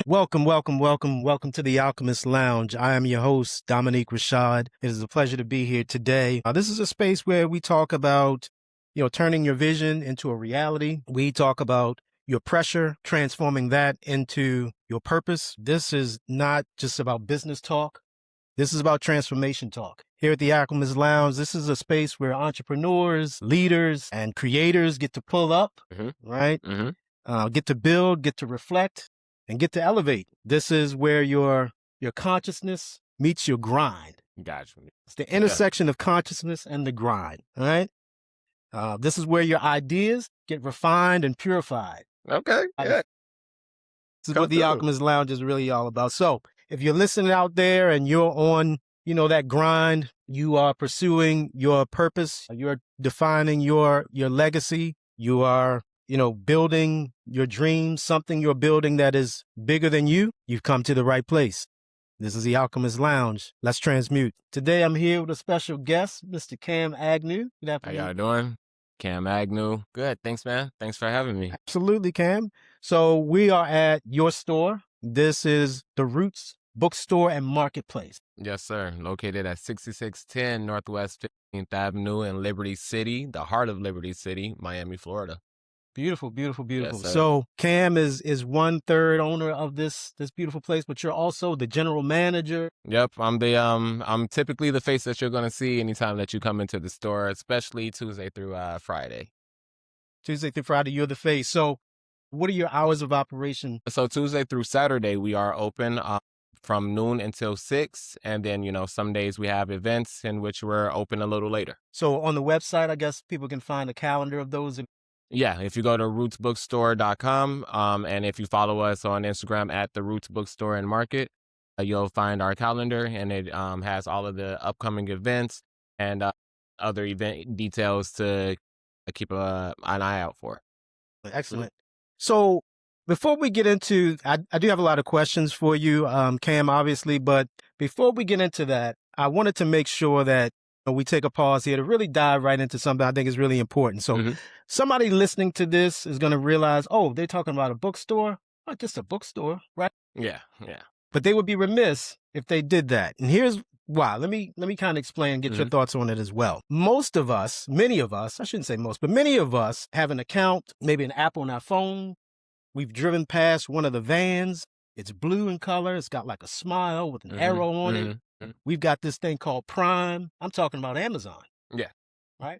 Welcome to the Alchemist Lounge. I am your host, Dominique Rashad. It is a pleasure to be here today. This is a space where we talk about, turning your vision into a reality. We talk about your pressure, transforming that into your purpose. This is not just about business talk. This is about transformation talk. Here at the Alchemist Lounge, this is a space where entrepreneurs, leaders, and creators get to pull up, right? Get to build, get to reflect, and get to elevate. This is where your consciousness meets your grind. Gotcha. It's the intersection of consciousness and the grind, all right? This is where your ideas get refined and purified. Okay, yeah. This is what the Alchemist Lounge is really all about. So if you're listening out there and you're on, that grind, you are pursuing your purpose, you're defining your legacy, you are, building your dreams, something you're building that is bigger than you, you've come to the right place. This is the Alchemist Lounge. Let's transmute. Today I'm here with a special guest, Mr. Cam Agnew. Good afternoon. How y'all doing? Cam Agnew. Good. Thanks, man. Thanks for having me. Absolutely, Cam. So we are at your store. This is the Roots Bookstore and Marketplace. Yes, sir. Located at 6610 Northwest 15th Avenue in Liberty City, the heart of Liberty City, Miami, Florida. Beautiful. Yes, So Cam is 1/3 owner of this beautiful place, but you're also the general manager. Yep, I'm typically the face that you're gonna see anytime that you come into the store, especially Tuesday through Friday. Tuesday through Friday, you're the face. So what are your hours of operation? So Tuesday through Saturday we are open from noon until 6, and then some days we have events in which we're open a little later. So on the website, I guess people can find a calendar of those. Yeah, if you go to rootsbookstore.com, and if you follow us on Instagram at the Roots Bookstore and Market, you'll find our calendar, and it has all of the upcoming events and other event details to keep an eye out for. Excellent. So before we get into, I do have a lot of questions for you, Cam, obviously, but before we get into that, I wanted to make sure that we take a pause here to really dive right into something I think is really important. So somebody listening to this is going to realize, oh, they're talking about a bookstore, not just a bookstore, right? Yeah. But they would be remiss if they did that. And here's why. Let me kind of explain and get your thoughts on it as well. Most of us, many of us, I shouldn't say most, but many of us have an account, maybe an app on our phone. We've driven past one of the vans. It's blue in color. It's got like a smile with an arrow on it. We've got this thing called Prime. I'm talking about Amazon. Yeah. Right?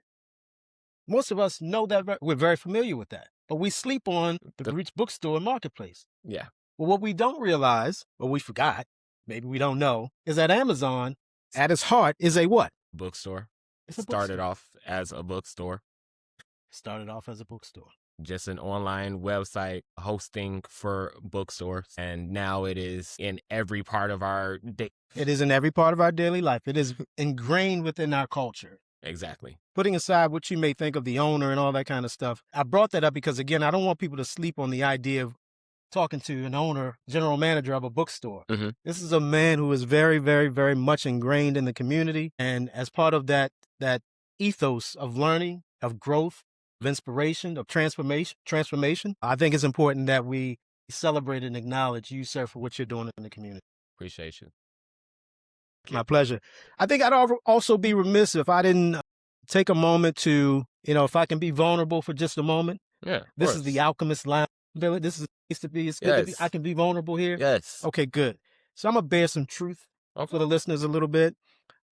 Most of us know that. We're very familiar with that. But we sleep on the Roots Bookstore and Marketplace. Yeah. Well, what we don't realize, or we forgot, maybe we don't know, is that Amazon, at its heart, is a what? Bookstore. It's a Started bookstore. off as a bookstore. Started off as a bookstore. Just an online website hosting for bookstores. And now it is in every part of our day. It is in every part of our daily life. It is ingrained within our culture. Exactly. Putting aside what you may think of the owner and all that kind of stuff, I brought that up because, again, I don't want people to sleep on the idea of talking to an owner, general manager of a bookstore. This is a man who is very, very, very much ingrained in the community. And as part of that ethos of learning, of growth, of inspiration, of transformation, I think it's important that we celebrate and acknowledge you, sir, for what you're doing in the community. Appreciate you. My pleasure. I think I'd also be remiss if I didn't take a moment to, if I can be vulnerable for just a moment. Yeah. This is the Alchemist Lounge. This is it's good to be. I can be vulnerable here. Yes. Okay, good. So I'm gonna bear some truth for the listeners a little bit.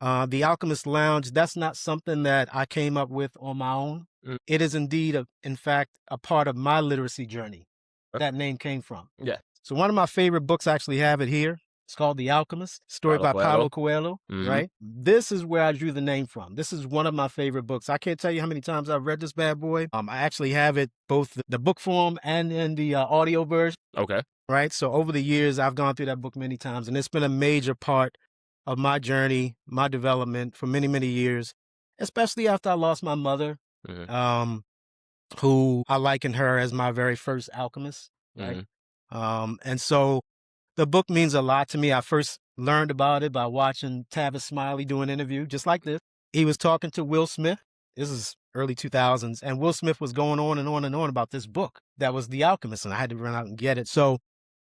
The Alchemist Lounge, that's not something that I came up with on my own. It is indeed, in fact, a part of my literacy journey. That name came from. Yeah. So one of my favorite books, I actually have it here. It's called The Alchemist, story by Paulo Coelho, right? This is where I drew the name from. This is one of my favorite books. I can't tell you how many times I've read this bad boy. I actually have it both the book form and in the audio version. Okay. Right? So over the years, I've gone through that book many times, and it's been a major part of my journey, my development for many, many years, especially after I lost my mother, who I liken her as my very first alchemist, right? And so the book means a lot to me. I first learned about it by watching Tavis Smiley do an interview just like this. He was talking to Will Smith. This is early 2000s. And Will Smith was going on and on and on about this book that was The Alchemist. And I had to run out and get it. So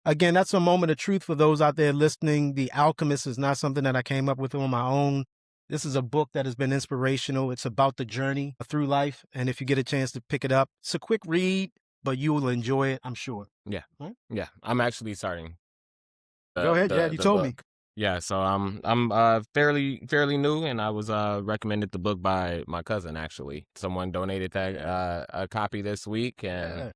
Again, that's a moment of truth for those out there listening. The Alchemist is not something that I came up with on my own. This is a book that has been inspirational. It's about the journey through life. And if you get a chance to pick it up, it's a quick read, but you will enjoy it, I'm sure. Yeah. Right? Yeah. I'm actually starting Go ahead. Yeah, you the told me. book. Yeah, so I'm fairly new, and I was recommended the book by my cousin actually. Someone donated that a copy this week, and Yeah.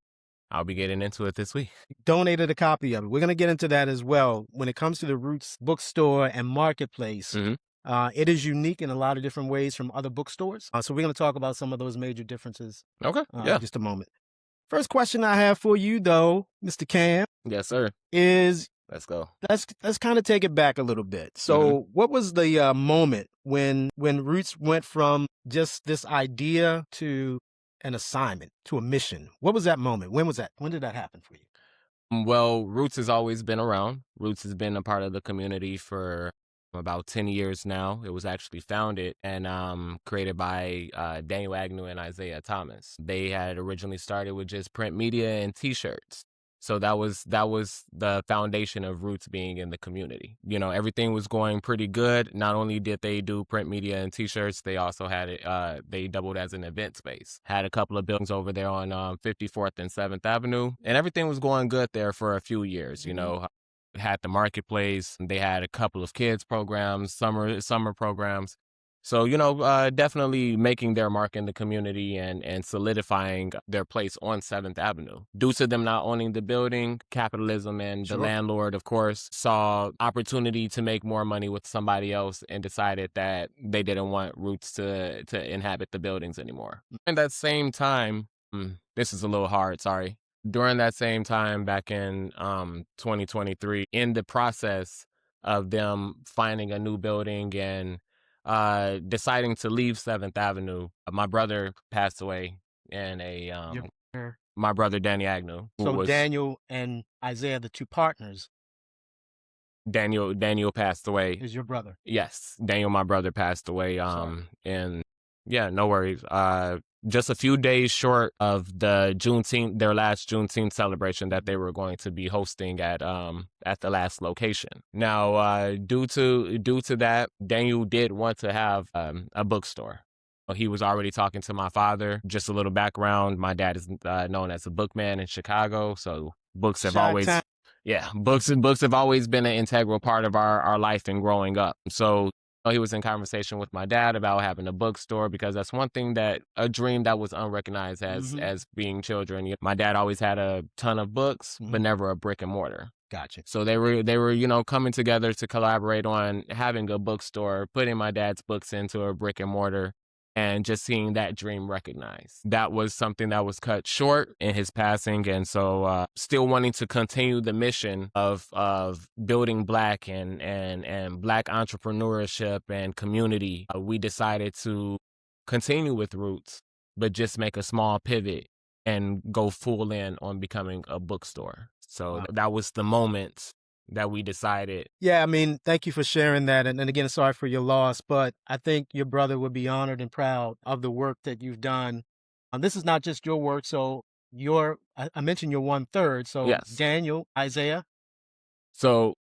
I'll be getting into it this week. Donated a copy of it. We're going to get into that as well. When it comes to the Roots Bookstore and Marketplace, it is unique in a lot of different ways from other bookstores. So we're going to talk about some of those major differences. Okay. In just a moment. First question I have for you, though, Mr. Cam. Yes, sir. Is let's go. Let's kind of take it back a little bit. So, what was the moment when Roots went from just this idea to an assignment, to a mission? What was that moment? When was that? When did that happen for you? Well, Roots has always been around. Roots has been a part of the community for about 10 years now. It was actually founded and created by Daniel Agnew and Isaiah Thomas. They had originally started with just print media and T-shirts. So that was the foundation of Roots being in the community. You know, everything was going pretty good. Not only did they do print media and T-shirts, they also had it. They doubled as an event space. Had a couple of buildings over there on 54th and 7th Avenue, and everything was going good there for a few years. You know, had the marketplace. They had a couple of kids programs, summer programs. So, you know, definitely making their mark in the community and solidifying their place on 7th Avenue. Due to them not owning the building, capitalism and the landlord, of course, saw opportunity to make more money with somebody else and decided that they didn't want Roots to inhabit the buildings anymore. In that same time, this is a little hard, sorry. During that same time back in 2023, in the process of them finding a new building and deciding to leave 7th Avenue, my brother passed away in my brother Danny Agnew. So Daniel and Isaiah, the two partners. Daniel passed away. Is your brother? Yes, Daniel, my brother, passed away. And yeah, no worries. Just a few days short of the their last Juneteenth celebration that they were going to be hosting at the last location. Now, due to that, Daniel did want to have a bookstore. He was already talking to my father. Just a little background: my dad is known as a bookman in Chicago, so books have always books have always been an integral part of our life and growing up. So he was in conversation with my dad about having a bookstore, because that's one thing, that a dream that was unrecognized as being children. My dad always had a ton of books, but never a brick and mortar. Gotcha. So they were, you know, coming together to collaborate on having a bookstore, putting my dad's books into a brick and mortar, and just seeing that dream recognized. That was something that was cut short in his passing. And so still wanting to continue the mission of building Black and Black entrepreneurship and community, we decided to continue with Roots, but just make a small pivot and go full in on becoming a bookstore. So that was the moment that we decided. Yeah, I mean, thank you for sharing that. And again, sorry for your loss, but I think your brother would be honored and proud of the work that you've done. This is not just your work. So I mentioned you're 1/3. So yes. Daniel, Isaiah. So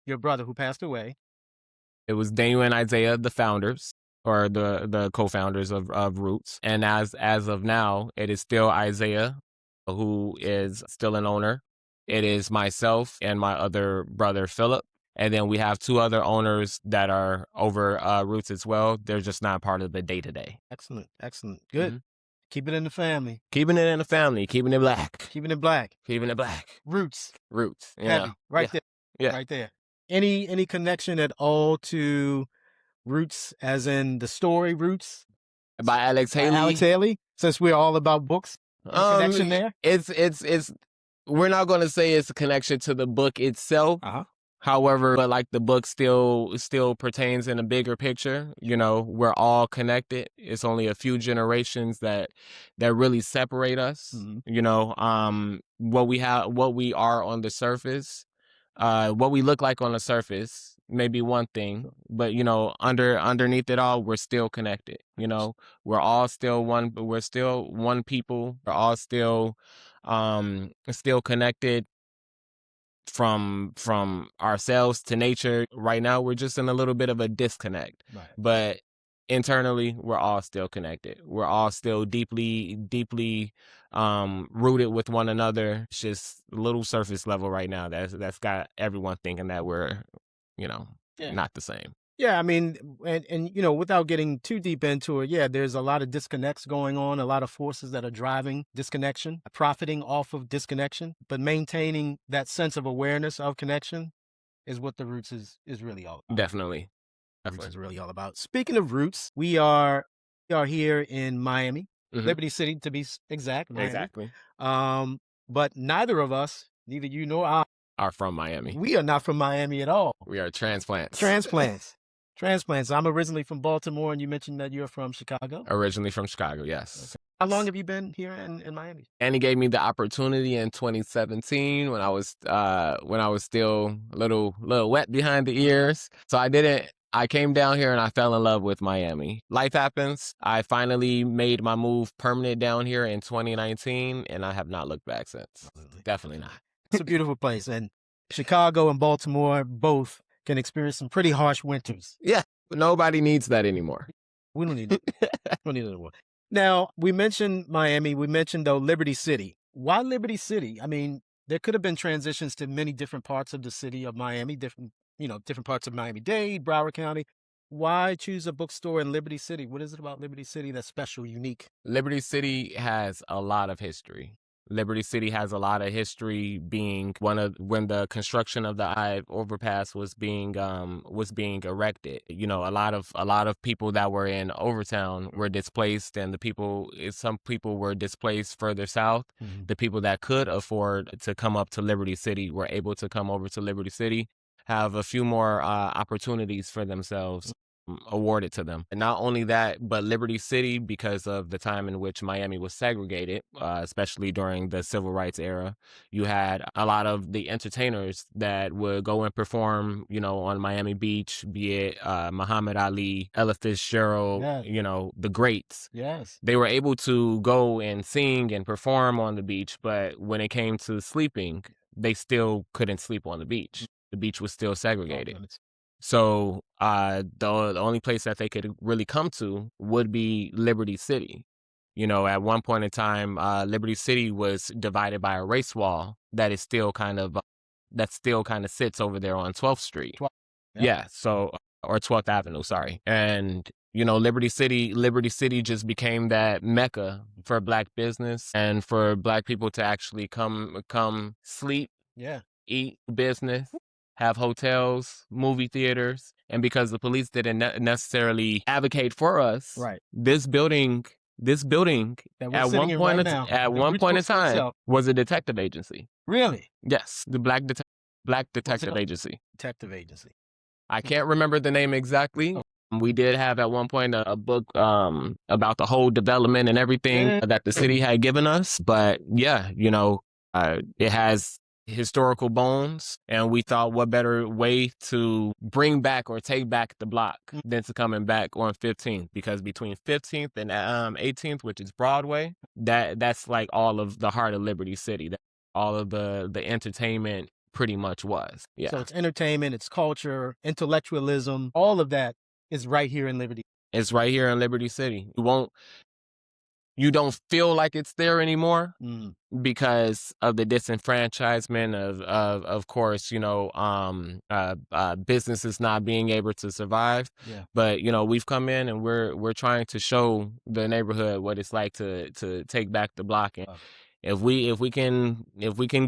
your brother who passed away. It was Daniel and Isaiah, the founders, or the co-founders of Roots. And as of now, it is still Isaiah who is still an owner. It is myself and my other brother, Philip. And then we have two other owners that are over Roots as well. They're just not part of the day-to-day. Excellent. Good. Keep it in the family. Keeping it in the family. Keeping it black. Keeping it black. Keeping it black. Roots. Yeah. Heavy. Right there. Yeah. Right there. Any connection at all to Roots, as in the story Roots? By Alex Haley? Since we're all about books. Connection there? It's we're not going to say it's a connection to the book itself. However, but like the book still pertains in a bigger picture. You know, we're all connected. It's only a few generations that really separate us. You know, what we are on the surface, what we look like on the surface may be one thing, but you know, underneath it all, we're still connected. You know, we're all still one, but we're still one people. We're all still connected. from ourselves to nature. Right now, we're just in a little bit of a disconnect. Right. But internally, we're all still connected. We're all still deeply rooted with one another. It's just a little surface level right now. That's got everyone thinking that we're, not the same. Yeah, I mean, and without getting too deep into it, yeah, there's a lot of disconnects going on, a lot of forces that are driving disconnection, profiting off of disconnection, but maintaining that sense of awareness of connection is what the Roots is really all about. Definitely. Roots is really all about. Speaking of Roots, we are here in Miami, Liberty City to be exact. Miami. Exactly. But neither of us, neither you nor I, are from Miami. We are not from Miami at all. We are transplants. Transplants. I'm originally from Baltimore, and you mentioned that you're from Chicago. Originally from Chicago, yes. Okay. How long have you been here in Miami? And he gave me the opportunity in 2017 when I was still a little wet behind the ears. So I came down here and I fell in love with Miami. Life happens. I finally made my move permanent down here in 2019, and I have not looked back since. Absolutely. Definitely not. It's a beautiful place, and Chicago and Baltimore both can experience some pretty harsh winters. Yeah, but nobody needs that anymore. We don't need it. We don't need it anymore. Now, we mentioned Miami. We mentioned, though, Liberty City. Why Liberty City? I mean, there could have been transitions to many different parts of the city of Miami, different parts of Miami-Dade, Broward County. Why choose a bookstore in Liberty City? What is it about Liberty City that's special, unique? Liberty City has a lot of history. Liberty City has a lot of history, being when the construction of the overpass was being erected. A lot of people that were in Overtown were displaced, and some people were displaced further south. Mm-hmm. The people that could afford to come up to Liberty City were able to come over to Liberty City, have a few more opportunities for themselves awarded to them. And not only that, but Liberty City, because of the time in which Miami was segregated, especially during the civil rights era, you had a lot of the entertainers that would go and perform, on Miami Beach, be it Muhammad Ali, Ella Fitzgerald, yes. The greats. Yes. They were able to go and sing and perform on the beach, but when it came to sleeping, they still couldn't sleep on the beach. The beach was still segregated. So the only place that they could really come to would be Liberty City. At one point in time, Liberty City was divided by a race wall that still kind of sits over there on 12th Street. Yeah. So, or 12th Avenue, sorry. And Liberty City just became that mecca for Black business and for Black people to actually come sleep, eat, business, have hotels, movie theaters. And because the police didn't necessarily advocate for us, right. This building at one point in time was a detective agency. Really? Yes, the Black Detective Agency. Detective Agency. I can't remember the name exactly. Oh. We did have at one point a book about the whole development and everything that the city had given us. But yeah, it has historical bones, and we thought what better way to bring back or take back the block than to coming back on 15th, because between 15th and 18th, which is Broadway, that's like all of the heart of Liberty City. That all of the entertainment pretty much was. Yeah. So it's entertainment, it's culture, intellectualism, all of that is right here in Liberty. It's right here in Liberty City. You don't feel like it's there anymore because of the disenfranchisement of course, businesses not being able to survive. Yeah. But, we've come in and we're trying to show the neighborhood what it's like to take back the block. And if we can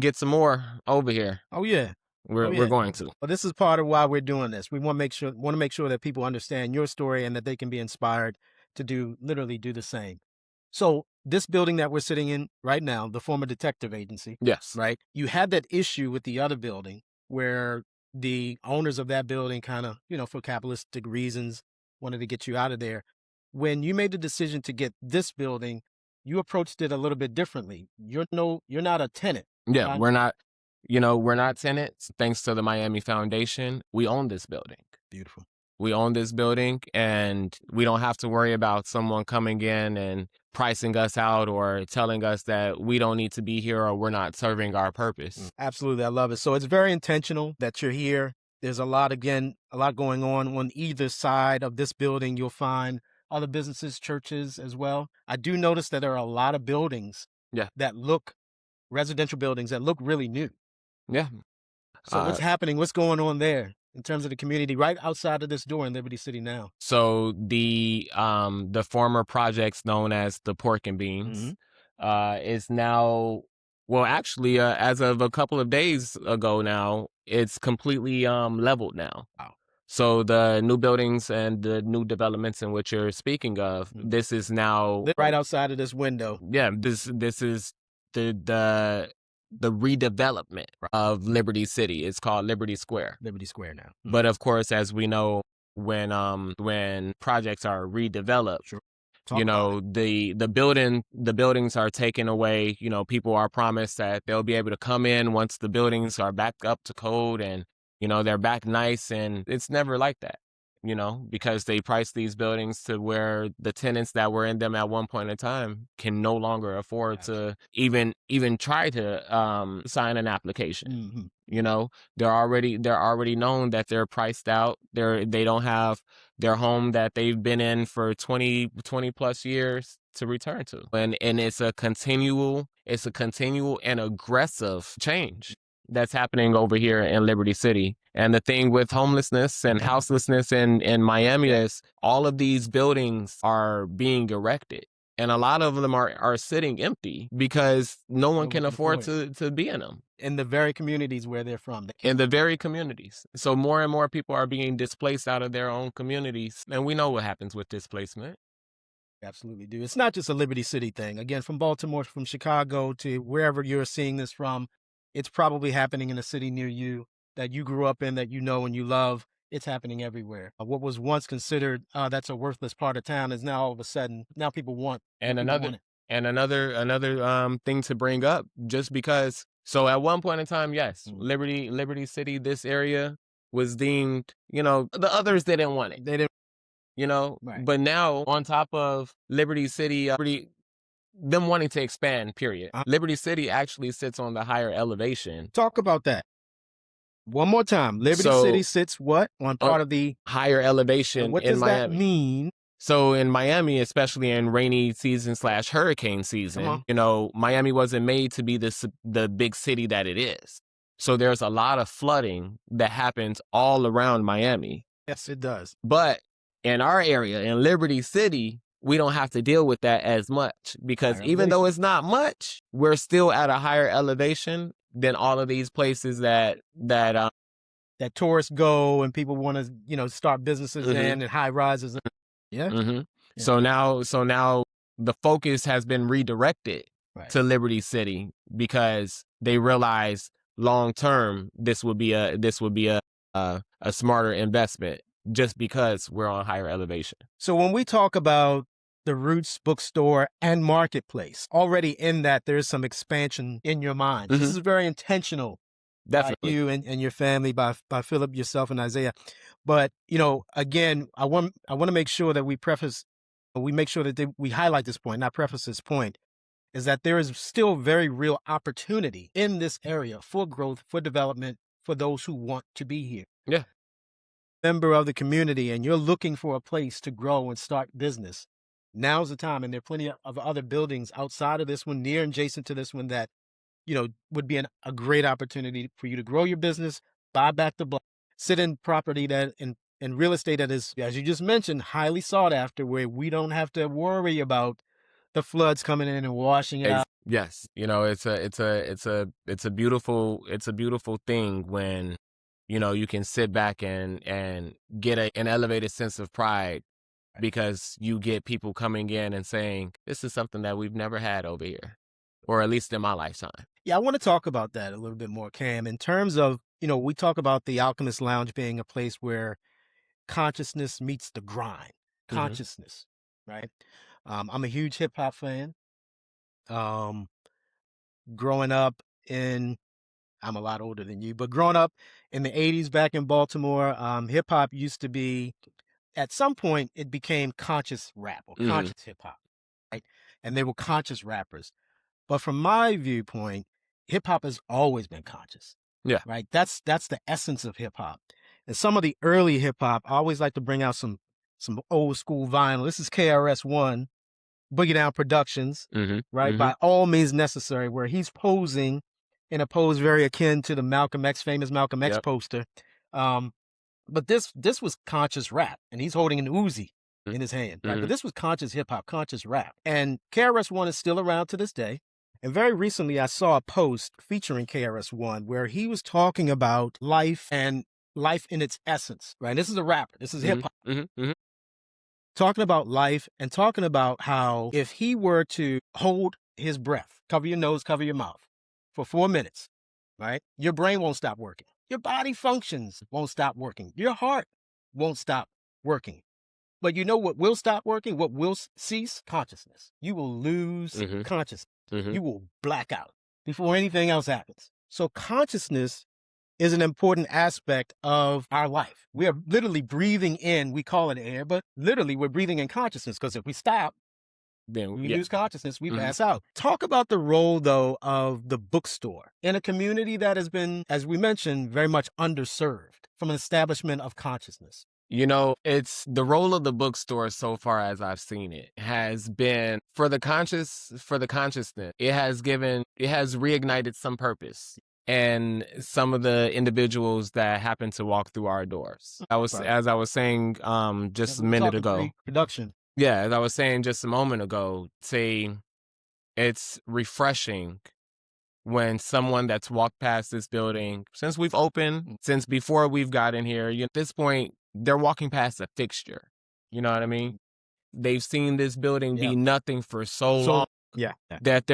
get some more over here. Oh yeah. We're going to. Well, this is part of why we're doing this. We want to make sure that people understand your story and that they can be inspired to literally do the same. So this building that we're sitting in right now, the former detective agency. Yes. Right. You had that issue with the other building where the owners of that building kind of, for capitalistic reasons, wanted to get you out of there. When you made the decision to get this building, you approached it a little bit differently. You're not a tenant. Yeah, we're not tenants. Thanks to the Miami Foundation, we own this building. Beautiful. We own this building, and we don't have to worry about someone coming in and pricing us out or telling us that we don't need to be here or we're not serving our purpose. Absolutely. I love it. So it's very intentional that you're here. There's a lot going on either side of this building. You'll find other businesses, churches as well. I do notice that there are a lot of buildings residential buildings that look really new. Yeah. So what's happening? What's going on there in terms of the community right outside of this door in Liberty City now? So the former projects known as the Pork and Beans is now, well, actually, as of a couple of days ago now, it's completely leveled now. Wow. So the new buildings and the new developments in which you're speaking of, this is now right outside of this window. Yeah, this is the redevelopment of Liberty City. It's called Liberty Square. Liberty Square now. But of course, as we know, when projects are redeveloped, the buildings are taken away. People are promised that they'll be able to come in once the buildings are back up to code and they're back nice, and it's never like that. Because they price these buildings to where the tenants that were in them at one point in time can no longer afford to even try to sign an application. They're already known that they're priced out. They don't have their home that they've been in for 20 plus years to return to. And it's a continual and aggressive change that's happening over here in Liberty City. And the thing with homelessness and houselessness in Miami is all of these buildings are being erected. And a lot of them are sitting empty because no one can afford to be in them. In the very communities where they're from. In the very communities. So more and more people are being displaced out of their own communities. And we know what happens with displacement. Absolutely do. It's not just a Liberty City thing. Again, from Baltimore, from Chicago to wherever you're seeing this from, it's probably happening in a city near you that you grew up in, that you know and you love. It's happening everywhere. What was once considered that's a worthless part of town is now all of a sudden now people want. And another thing to bring up, just because. So at one point in time, yes, Liberty City, this area was deemed. The others didn't want it. They didn't. Right. But now on top of Liberty City, them wanting to expand, period. Liberty City actually sits on the higher elevation. Talk about that. One more time. Liberty City sits what? On part of the higher elevation what in does Miami. That mean? So in Miami, especially in rainy season / hurricane season, Miami wasn't made to be the big city that it is. So there's a lot of flooding that happens all around Miami. Yes, it does. But in our area, in Liberty City, we don't have to deal with that as much because even though it's not much, we're still at a higher elevation than all of these places that tourists go and people want to, start businesses in and high rises. Yeah. So now the focus has been redirected to Liberty City because they realize long term this would be a smarter investment just because we're on higher elevation. So when we talk about the Roots Bookstore and Marketplace, already in that there's some expansion in your mind. This is very intentional. Definitely. By you and your family, by Philip, yourself, and Isaiah. But, again, I want to make sure that we make sure that we highlight this point, not preface this point, is that there is still very real opportunity in this area for growth, for development, for those who want to be here. Yeah. Member of the community, and you're looking for a place to grow and start business. Now's the time, and there are plenty of other buildings outside of this one, near and adjacent to this one, that would be a great opportunity for you to grow your business, buy back the block, sit in property that in real estate that is, as you just mentioned, highly sought after, where we don't have to worry about the floods coming in and washing it out. Yes, it's a beautiful thing when you can sit back and get an elevated sense of pride because you get people coming in and saying, this is something that we've never had over here, or at least in my lifetime. Yeah, I want to talk about that a little bit more, Cam, in terms of, we talk about the Alchemist Lounge being a place where consciousness meets the grind. Consciousness, right? I'm a huge hip hop fan. Growing up I'm a lot older than you, but growing up in the 80s back in Baltimore, hip hop used to be, at some point, it became conscious rap or conscious hip hop, right? and they were conscious rappers. But from my viewpoint, hip hop has always been conscious. Yeah. Right. That's the essence of hip hop. And some of the early hip hop, I always like to bring out some old school vinyl. This is KRS-One, Boogie Down Productions, right? By All Means Necessary, where he's posing in a pose very akin to the famous Malcolm X poster. But this was conscious rap, and he's holding an Uzi in his hand, right? But this was conscious hip hop, conscious rap. And KRS-One is still around to this day. And very recently, I saw a post featuring KRS-One where he was talking about life and life in its essence, right? This is a rapper. This is hip hop. Talking about life and talking about how if he were to hold his breath, cover your nose, cover your mouth for 4 minutes, right? Your brain won't stop working. Your body functions won't stop working. Your heart won't stop working. But you know what will stop working? What will cease? Consciousness. You will lose consciousness. You will black out before anything else happens. So consciousness is an important aspect of our life. We are literally breathing in, we call it air, but literally we're breathing in consciousness, because if we stop, then we lose consciousness, we pass out. Talk about the role, though, of the bookstore in a community that has been, as we mentioned, very much underserved from an establishment of consciousness. You know, it's the role of the bookstore, so far as I've seen it, has been for the consciousness. It has reignited some purpose and some of the individuals that happen to walk through our doors. As I was saying just a minute ago. Production. Yeah, as I was saying just a moment ago, it's refreshing when someone that's walked past this building since we've opened, since before we've gotten here, at this point, they're walking past a fixture. You know what I mean? They've seen this building be nothing for so long that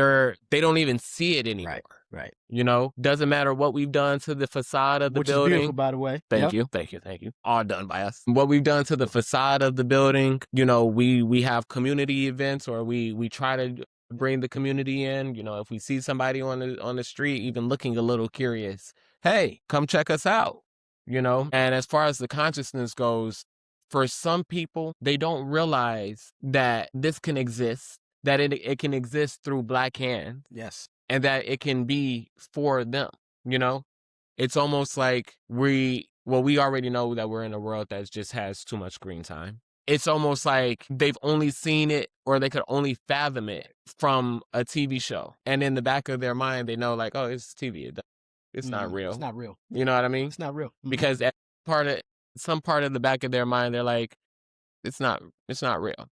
they don't even see it anymore. Right. You know, doesn't matter what we've done to the facade of the building. Which is beautiful, by the way. Thank you. All done by us. What we've done to the facade of the building, we have community events, or we try to bring the community in. If we see somebody on the street even looking a little curious, hey, come check us out. And as far as the consciousness goes, for some people, they don't realize that this can exist, that it can exist through Black hands. Yes. And that it can be for them. It's almost like we already know that we're in a world that just has too much screen time. It's almost like they've only seen it, or they could only fathom it from a TV show. And in the back of their mind, they know, like, oh, it's TV. It's not real. It's not real. You know what I mean? It's not real. Because at some part of the back of their mind, they're like, it's not real.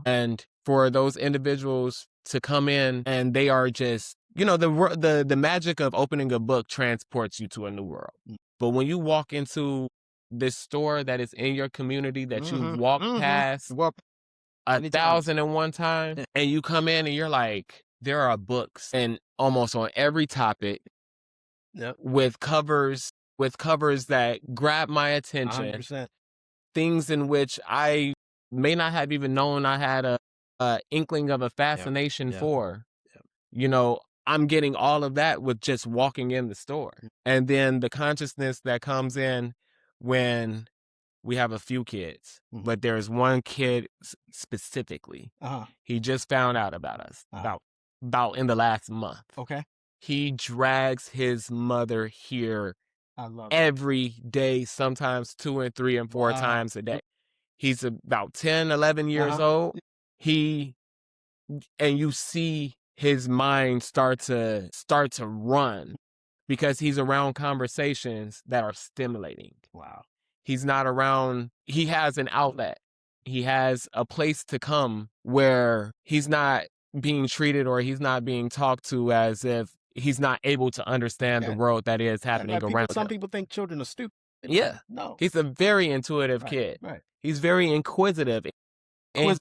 And for those individuals to come in and they are just, the magic of opening a book transports you to a new world. But when you walk into this store that is in your community that you've walked past 1,001 times, and you come in and you're like, there are books and almost on every topic with covers that grab my attention. 100%. Things in which I may not have even known I had a inkling of a fascination for. I'm getting all of that with just walking in the store. And then the consciousness that comes in when we have a few kids, but there's one kid specifically. He just found out about us about in the last month. Okay. He drags his mother here every day, sometimes 2 and 3 and 4 times a day. He's about 10, 11 years old. And you see his mind start to run because he's around conversations that are stimulating. Wow. He's not around, he has an outlet. He has a place to come where he's not being treated, or he's not being talked to as if he's not able to understand the world that is happening around him. Some people think children are stupid. Yeah. No. He's a very intuitive kid. Right. He's very inquisitive. And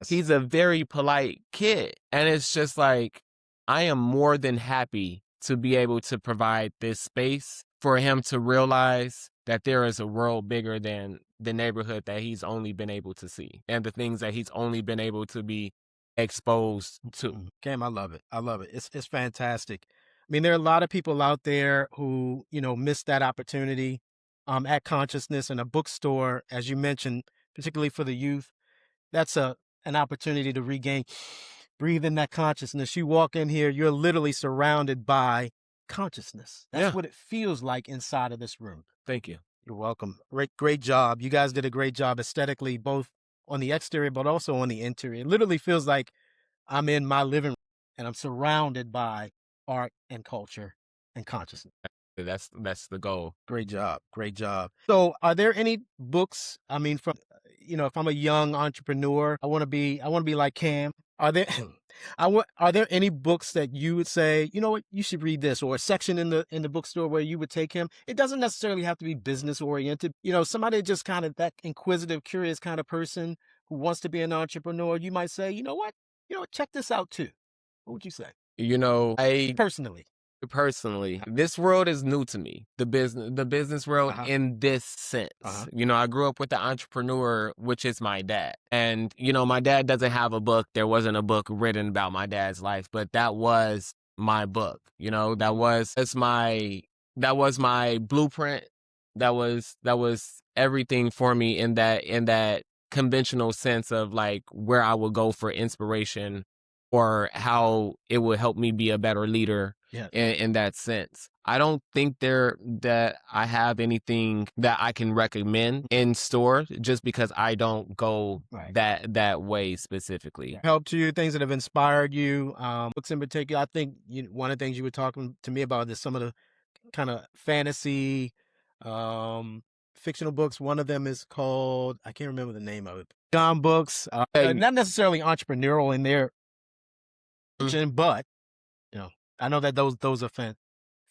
he's a very polite kid. And it's just like, I am more than happy to be able to provide this space for him to realize that there is a world bigger than the neighborhood that he's only been able to see and the things that he's only been able to be exposed to. Cam, I love it. It's fantastic. I mean, there are a lot of people out there who, miss that opportunity at Consciousness, and a bookstore, as you mentioned, particularly for the youth. That's an opportunity to regain breathe in that consciousness. You walk in here, you're literally surrounded by consciousness. That's what it feels like inside of this room. Thank you. You're welcome. Great job. You guys did a great job aesthetically, both on the exterior, but also on the interior. It literally feels like I'm in my living room and I'm surrounded by art and culture and consciousness. That's the goal. Great job. Great job. So are there any books, I mean, from, if I'm a young entrepreneur, I want to be like Cam. Are there, are there any books that you would say, you know what, you should read this, or a section in the bookstore where you would take him? It doesn't necessarily have to be business oriented. Somebody just kind of that inquisitive, curious kind of person who wants to be an entrepreneur. You might say, you know what, check this out too. What would you say? I Personally, this world is new to me. The business world in this sense. I grew up with the entrepreneur, which is my dad. And, my dad doesn't have a book. There wasn't a book written about my dad's life, but that was my book. That was my blueprint. That was everything for me in that conventional sense of like where I would go for inspiration or how it would help me be a better leader. Yeah. In that sense. I don't think that I have anything that I can recommend in store just because I don't go that way specifically. Helped you, things that have inspired you, books in particular. I think one of the things you were talking to me about is some of the kind of fantasy, fictional books. One of them is called, I can't remember the name of it. John books, not necessarily entrepreneurial in their fiction, but I know that those are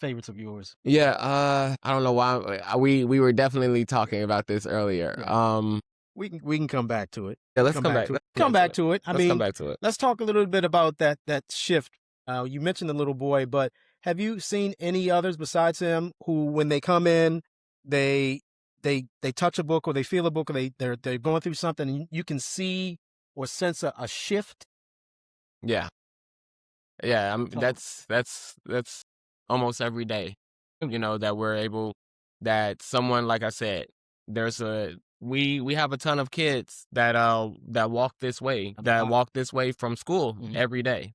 favorites of yours. Yeah, I don't know why we were definitely talking about this earlier. Right. We can come back to it. Yeah, let's come back. Come back to it. Come back to it. Let's talk a little bit about that shift. You mentioned the little boy, but have you seen any others besides him who, when they come in, they touch a book or they feel a book or they're going through something, and you can see or sense a shift? Yeah. Yeah, that's almost every day, that we're able, that someone, like I said, we have a ton of kids that walk this way, from school every day,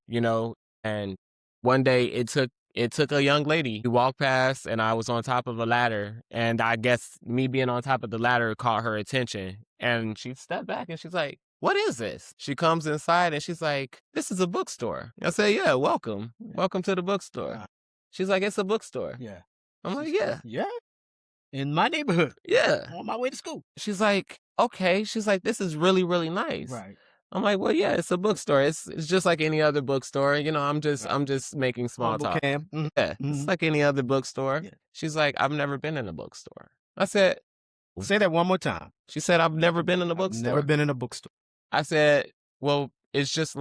and one day it took a young lady who walked past and I was on top of a ladder, and I guess me being on top of the ladder caught her attention, and she stepped back and she's like, "What is this?" She comes inside and she's like, "This is a bookstore." I say, "Yeah, welcome. Welcome to the bookstore." She's like, "It's a bookstore." Yeah. I'm like, "Yeah. Yeah. In my neighborhood. Yeah." On my way to school. She's like, "Okay." She's like, "This is really, really nice." Right. I'm like, "Well, yeah, it's a bookstore. It's just like any other bookstore. I'm just making small talk." Cam. Yeah, it's like any other bookstore. Yeah. She's like, "I've never been in a bookstore." I said, Say that one more time. She said, "I've never been in a bookstore." Never been in a bookstore. I said, "Well, it's just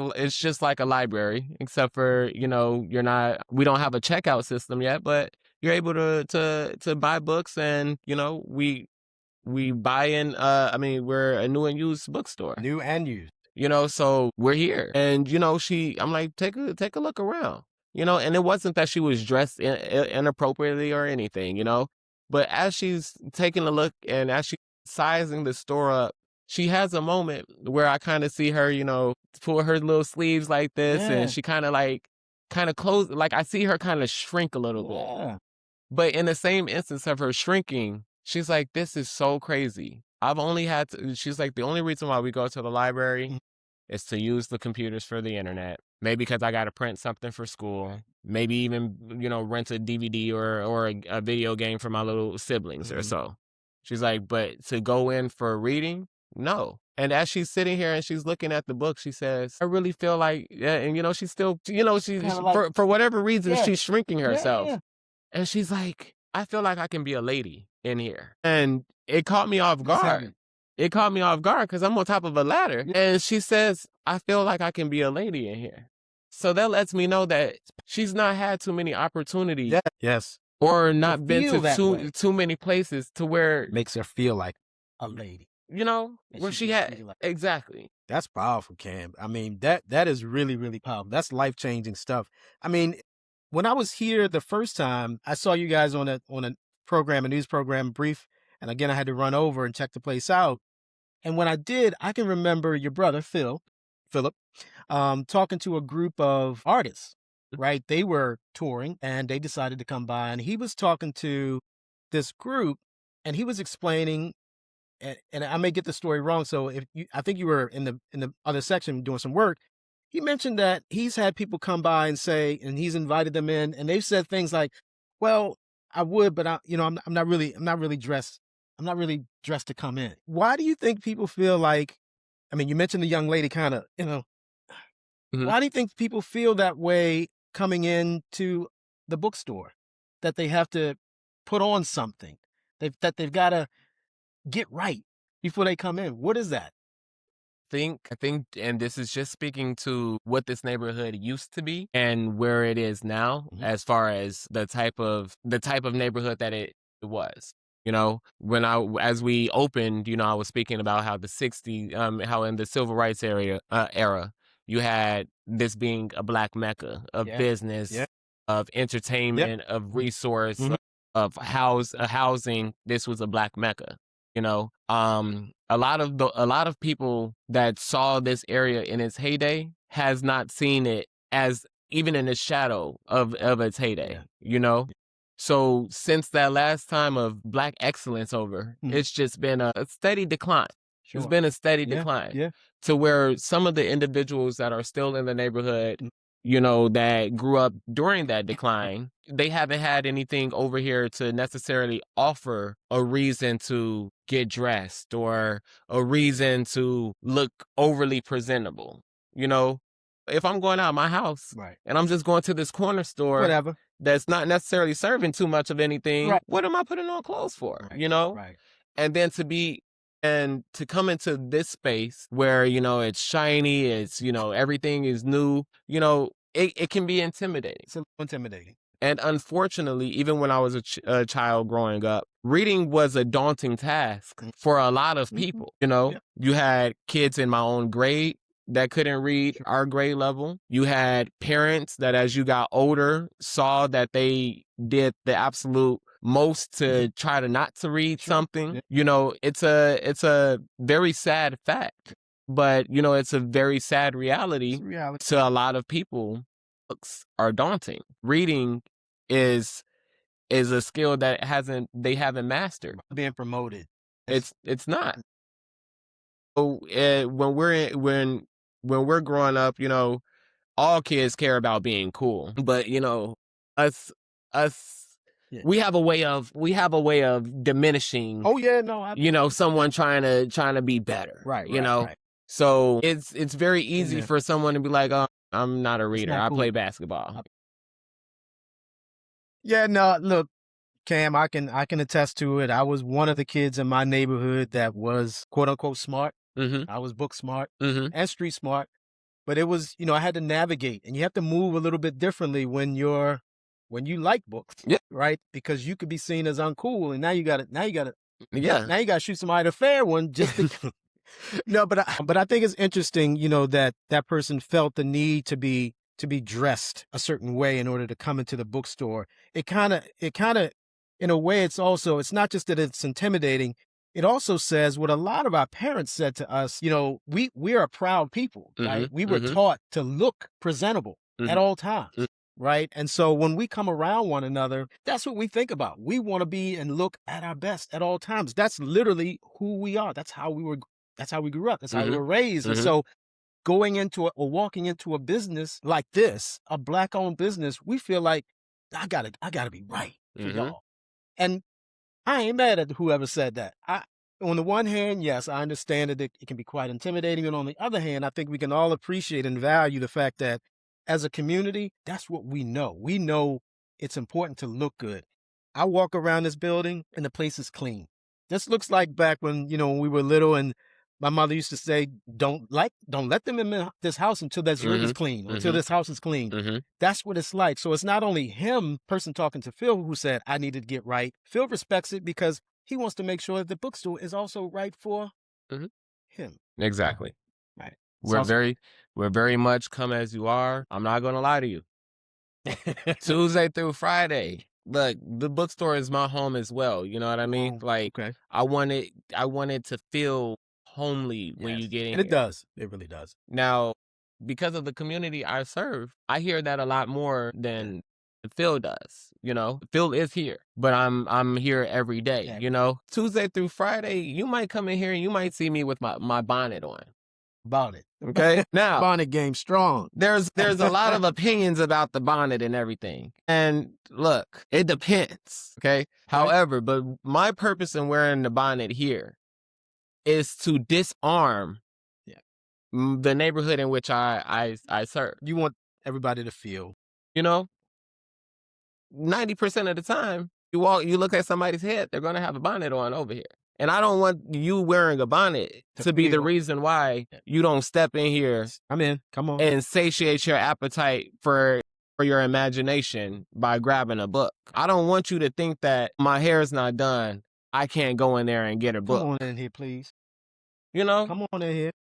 like a library, except for, we don't have a checkout system yet, but you're able to buy books, and, we buy in, we're a new and used bookstore." New and used. So we're here. And, I'm like, take a look around, and it wasn't that she was dressed inappropriately or anything, but as she's taking a look and as she's sizing the store up, she has a moment where I kind of see her, pull her little sleeves like this, and she kind of close, like I see her kind of shrink a little bit. But in the same instance of her shrinking, she's like, "This is so crazy. She's like, "The only reason why we go to the library is to use the computers for the internet. Maybe because I got to print something for school. Maybe even, rent a DVD or a video game for my little siblings or so." She's like, "But to go in for reading, no." And as she's sitting here and she's looking at the book, she says, "I really feel like," and she's still, for whatever reason, she's shrinking herself. Yeah. And she's like, "I feel like I can be a lady in here." And it caught me off guard. It caught me off guard because I'm on top of a ladder. Yeah. And she says, "I feel like I can be a lady in here." So that lets me know that she's not had too many opportunities. Yes. Or not been to too many places to where it makes her feel like a lady. Where she had exactly. That's powerful, Cam. I mean, that is really, really powerful. That's life-changing stuff. I mean, when I was here the first time, I saw you guys on a news program, brief, and again I had to run over and check the place out. And when I did, I can remember your brother Phil Philip, talking to a group of artists, right? They were touring and they decided to come by, and he was talking to this group, and he was explaining, and I may get the story wrong. So if you, I think you were in the other section doing some work. He mentioned that he's had people come by and say, and he's invited them in, and they've said things like, "Well, I would, but I'm not really dressed. I'm not really dressed to come in." Why do you think people feel like? I mean, you mentioned the young lady, kind of, Mhm. Why do you think people feel that way coming into the bookstore? That they have to put on something, they've got to get right before they come in. What is that? I think, and this is just speaking to what this neighborhood used to be and where it is now, as far as the type of neighborhood that it was. As we opened, I was speaking about how the '60s, how in the civil rights era, you had this being a black mecca of business, of entertainment, of resource, of housing. This was a black mecca. A lot of people that saw this area in its heyday has not seen it as even in the shadow of its heyday. So since that last time of black excellence over, it's just been a steady decline. It's been a steady decline to where some of the individuals that are still in the neighborhood, that grew up during that decline, they haven't had anything over here to necessarily offer a reason to get dressed or a reason to look overly presentable. If I'm going out of my house and I'm just going to this corner store, Whatever. that's not necessarily serving too much of anything, Right. what am I putting on clothes for? Right. And then to come into this space where, it's shiny, it's, everything is new, it can be intimidating. It's a little intimidating. And unfortunately, even when I was a child growing up, reading was a daunting task for a lot of people. You had kids in my own grade that couldn't read our grade level. You had parents that, as you got older, saw that they did the absolute most to try to not to read something. It's a very sad fact, but it's a very sad reality to a lot of people. Books are daunting. Reading is a skill that they haven't mastered. Being promoted. It's not. So when we're growing up, all kids care about being cool, but us we have a way of diminishing. Oh yeah, no, someone trying to be better. Right. So it's very easy for someone to be like, "Oh, I'm not a reader. I play basketball." Yeah, no, look, Cam, I can attest to it. I was one of the kids in my neighborhood that was quote unquote smart. I was book smart and street smart, but it was, I had to navigate, and you have to move a little bit differently when you like books, right? Because you could be seen as uncool, and now you got to shoot somebody a fair one just to. No, but I think it's interesting, that person felt the need to be dressed a certain way in order to come into the bookstore. It kind of, in a way, it's not just that it's intimidating. It also says what a lot of our parents said to us. We are proud people, right? We were taught to look presentable at all times. Right. And so when we come around one another, that's what we think about. We want to be and look at our best at all times. That's literally who we are. That's how we grew up. That's how we were raised. And so going into or walking into a business like this, a black owned business, we feel like I gotta be right for y'all. And I ain't mad at whoever said that. On the one hand, yes, I understand that it can be quite intimidating. And on the other hand, I think we can all appreciate and value the fact that as a community, that's what we know. We know it's important to look good. I walk around this building and the place is clean. This looks like back when, when we were little, and my mother used to say, don't let them in this house until this room is clean, until this house is clean. That's what it's like. So it's not only person talking to Phil, who said, I needed to get right. Phil respects it because he wants to make sure that the bookstore is also right for him. Exactly. Right. We're very much come as you are. I'm not going to lie to you. Tuesday through Friday. Look, the bookstore is my home as well. You know what I mean? Okay. I wanted to feel homely when you get in And it here. does. It really does. Now, because of the community I serve, I hear that a lot more than Phil does. You know, Phil is here, but I'm here every day. Yeah. You know, Tuesday through Friday, you might come in here and you might see me with my bonnet on. Bonnet. Okay. Now, Bonnet game strong. there's a lot of opinions about the bonnet and everything. And look, it depends. Okay. However, but my purpose in wearing the bonnet here is to disarm the neighborhood in which I serve. You want everybody to feel. You know, 90% of the time, you look at somebody's head, they're going to have a bonnet on over here. And I don't want you wearing a bonnet to be the reason why you don't step in here. I'm in. Come on. And satiate your appetite for your imagination by grabbing a book. I don't want you to think that my hair is not done. I can't go in there and get a book. Come on in here, please. You know? Come on in here.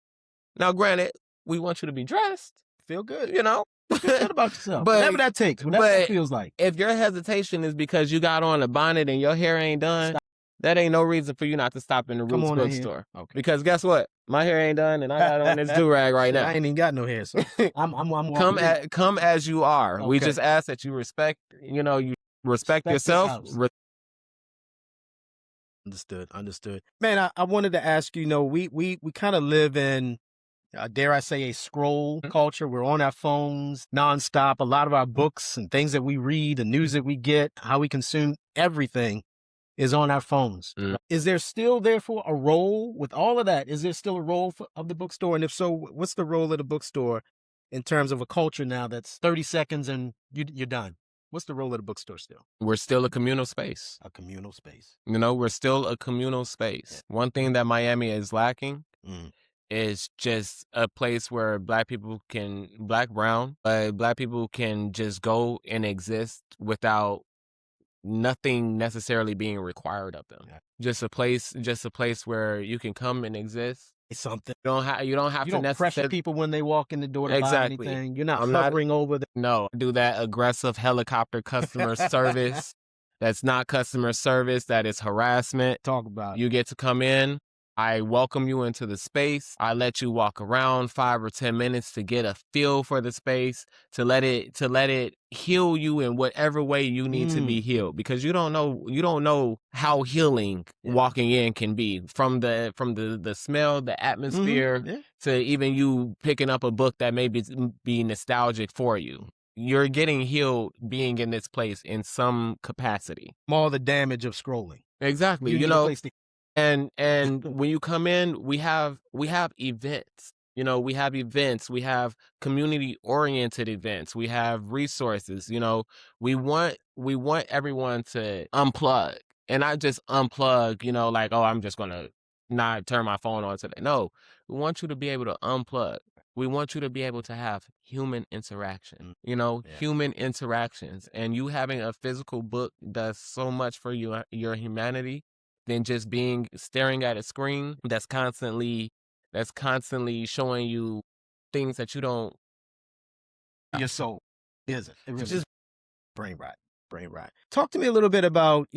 Now, granted, we want you to be dressed. Feel good. You know? Feel good about yourself. But, whatever that takes. Whatever that feels like. If your hesitation is because you got on a bonnet and your hair ain't done, that ain't no reason for you not to stop in the Roots Bookstore. Okay. Because guess what? My hair ain't done and I got on this do-rag right now. I ain't even got no hair, so I'm come as you are. Okay. We just ask that you respect, you respect yourself. Understood. Man, I wanted to ask you, we kind of live in, dare I say, a scroll culture. We're on our phones nonstop. A lot of our books and things that we read, the news that we get, how we consume everything is on our phones. Is there still, therefore, a role with all of that? Is there still a role of the bookstore? And if so, what's the role of the bookstore in terms of a culture now that's 30 seconds and you're done? What's the role of the bookstore still? We're still a communal space. A communal space. We're still a communal space. One thing that Miami is lacking is just a place where black people can just go and exist without nothing necessarily being required of them. Just a place where you can come and exist. It's something. You don't have to pressure people when they walk in the door to buy anything. You're not hovering over them. No, do that aggressive helicopter customer service. That's not customer service. That is harassment. Talk about it. You get to come in. I welcome you into the space. I let you walk around 5 or 10 minutes to get a feel for the space, to let it heal you in whatever way you need to be healed, because you don't know how healing walking in can be, from the smell, the atmosphere, to even you picking up a book that may be nostalgic for you. You're getting healed being in this place in some capacity. All the damage of scrolling. Exactly. And when you come in, we have events. We have events. We have community-oriented events. We have resources. We want everyone to unplug, and not just unplug. Like, oh, I'm just gonna not turn my phone on today. No, we want you to be able to unplug. We want you to be able to have human interaction. Human interactions, and you having a physical book does so much for your humanity than just staring at a screen that's constantly showing you things that you don't. Your soul isn't. It really just brain rot. Talk to me a little bit about,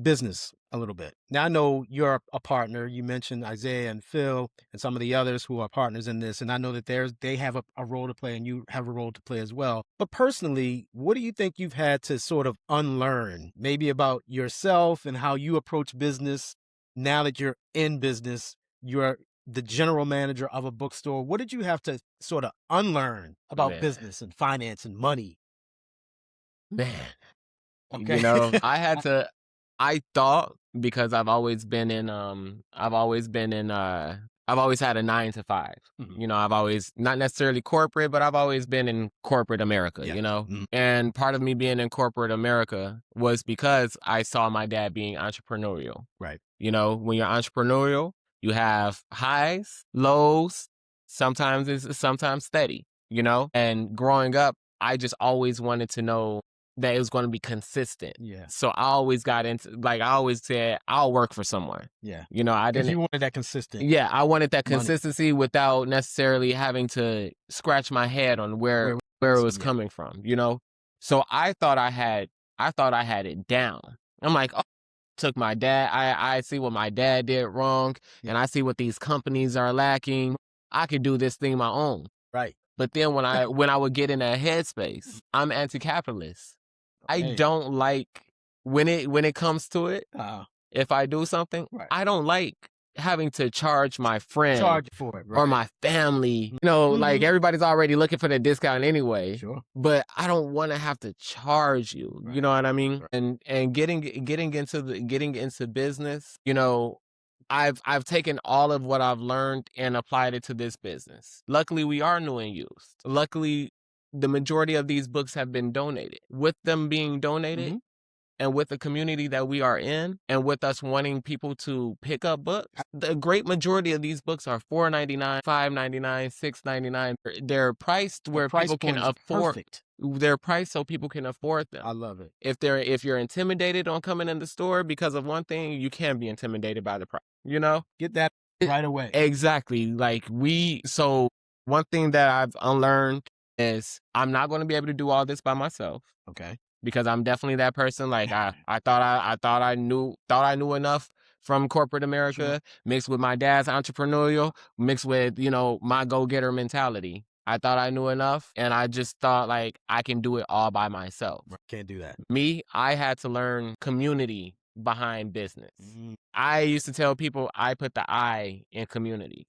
business a little bit. Now, I know you're a partner. You mentioned Isaiah and Phil and some of the others who are partners in this. And I know that they have a role to play and you have a role to play as well. But personally, what do you think you've had to sort of unlearn, maybe about yourself and how you approach business now that you're in business? You're the general manager of a bookstore. What did you have to sort of unlearn about business and finance and money? Man. Okay. I thought, because I've always had a 9 to 5. I've always, not necessarily corporate, but I've always been in corporate America, And part of me being in corporate America was because I saw my dad being entrepreneurial. Right. When you're entrepreneurial, you have highs, lows, sometimes steady, And growing up, I just always wanted to know that it was going to be consistent. Yeah. So I always got into, I always said, I'll work for someone. Yeah. I didn't. You wanted that consistent. Yeah, I wanted that consistency without necessarily having to scratch my head on where it was coming from. So I thought I had it down. I'm like, oh, took my dad. I see what my dad did wrong, and I see what these companies are lacking. I could do this thing my own. Right. But then when I would get in that headspace, I'm anti-capitalist. I don't like when it comes to it. If I do something, I don't like having to charge my friend for it, or my family. You know, like everybody's already looking for the discount anyway. Sure. But I don't want to have to charge you. You know what I mean? And getting into business, you know, I've taken all of what I've learned and applied it to this business. Luckily, we are new and used. Luckily, the majority of these books have been donated. With them being donated, and with the community that we are in, and with us wanting people to pick up books, the great majority of these books are $4.99, $5.99, $6.99. They're priced where people can afford. Perfect. They're priced so people can afford them. I love it. If you're intimidated on coming in the store because of one thing, you can be intimidated by the price. You know, get that right away. Exactly. Like so one thing that I've unlearned is I'm not going to be able to do all this by myself. Okay. Because I'm definitely that person. Like I thought I knew enough from corporate America, mixed with my dad's entrepreneurial, mixed with, you know, my go-getter mentality. I thought I knew enough, and I just thought like I can do it all by myself. Can't do that. Me, I had to learn community behind business. I used to tell people I put the I in community.